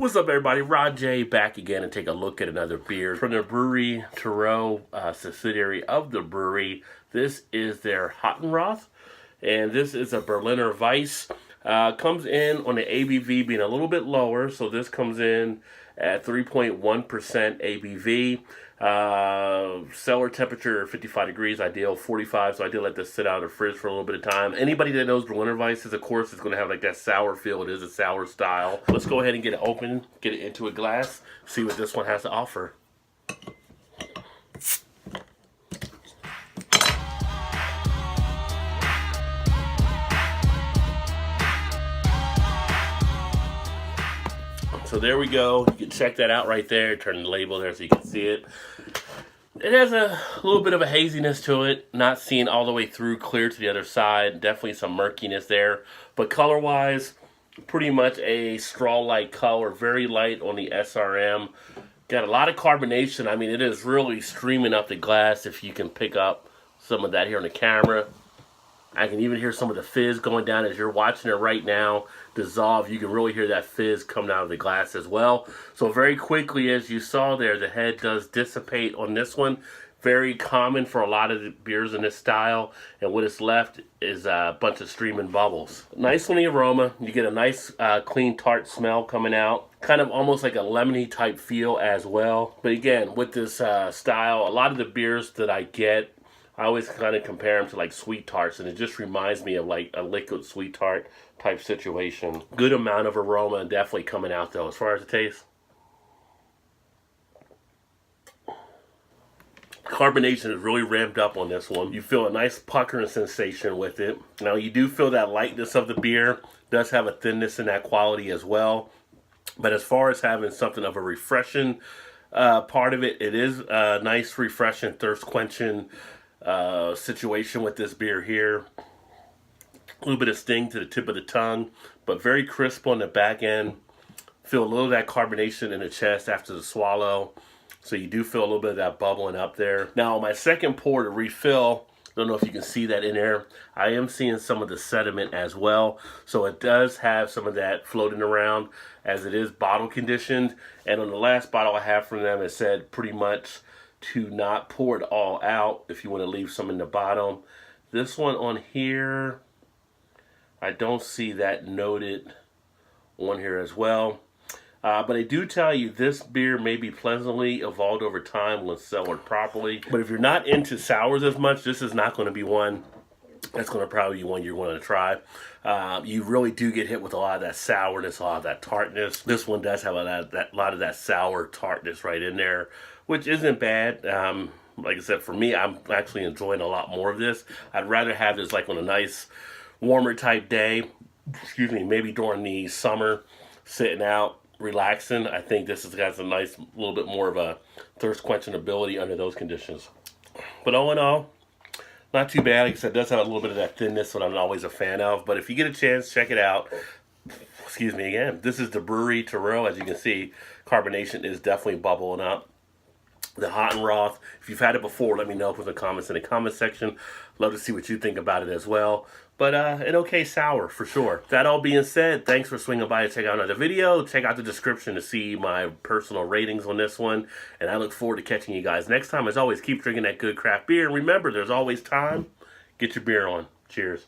What's up, everybody? Rod J back again and take a look at another beer from the Bruery, Terreux, subsidiary of the Bruery. This is their Hottenroth, and this is a Berliner Weiss. Comes in on the ABV being a little bit lower, so this comes in at 3.1% ABV. Cellar temperature 55 degrees, ideal 45, so I did let this sit out of the fridge for a little bit of time. Anybody that knows Berliner Weisses, of course, is going to have like that sour feel. It is a sour style. Let's go ahead and get it open, get it into a glass, see what this one has to offer. So there we go. You can check that out right there. Turn the label there so you can see it. It has a little bit of a haziness to it. Not seeing all the way through clear to the other side. Definitely some murkiness there. But color-wise, pretty much a straw-like color. Very light on the SRM. Got a lot of carbonation. I mean, it is really streaming up the glass if you can pick up some of that here on the camera. I can even hear some of the fizz going down as you're watching it right now dissolve. You can really hear that fizz coming out of the glass as well. So very quickly, as you saw there, the head does dissipate on this one. Very common for a lot of the beers in this style. And what is left is a bunch of streaming bubbles. Nice on the aroma. You get a nice clean tart smell coming out. Kind of almost like a lemony type feel as well. But again, with this style, a lot of the beers that I get, I always kind of compare them to like sweet tarts, and it just reminds me of like a liquid sweet tart type situation. Good amount of aroma definitely coming out though. As far as the taste, carbonation is really ramped up on this one. You feel a nice puckering sensation with it. Now you do feel that lightness of the beer. Does have a thinness in that quality as well. But as far as having something of a refreshing part of it, it is a nice, refreshing, thirst quenching situation with this beer here. A little bit of sting to the tip of the tongue, but very crisp on the back end. Feel a little of that carbonation in the chest after the swallow, so you do feel a little bit of that bubbling up there. Now, my second pour to refill, don't know if you can see that in there, I am seeing some of the sediment as well, so it does have some of that floating around as it is bottle conditioned. And on the last bottle I have from them, it said pretty much to not pour it all out if you want to leave some in the bottom. This one on here, I don't see that noted on here as well. But I do tell you, this beer may be pleasantly evolved over time when cellared properly. But if you're not into sours as much, this is not going to be one that's going to probably be one you're going to try. You really do get hit with a lot of that sourness, a lot of that tartness. This one does have a lot of that sour tartness right in there, which isn't bad. Like I said, for me, I'm actually enjoying a lot more of this. I'd rather have this like on a nice, warmer type day. Excuse me, maybe during the summer, sitting out, relaxing. I think this has got a nice, little bit more of a thirst quenching ability under those conditions. But all in all, not too bad. Like I said, it does have a little bit of that thinness that I'm always a fan of. But if you get a chance, check it out. Excuse me again. This is the Bruery Terreux. As you can see, carbonation is definitely bubbling up. The Hottenroth, if you've had it before, let me know. Put the comments in the comment section. Love to see what you think about it as well. But an okay sour for sure. That all being said, thanks for swinging by to check out another video. Check out the description to see my personal ratings on this one. And I look forward to catching you guys next time. As always, keep drinking that good craft beer. And remember, there's always time. Get your beer on. Cheers.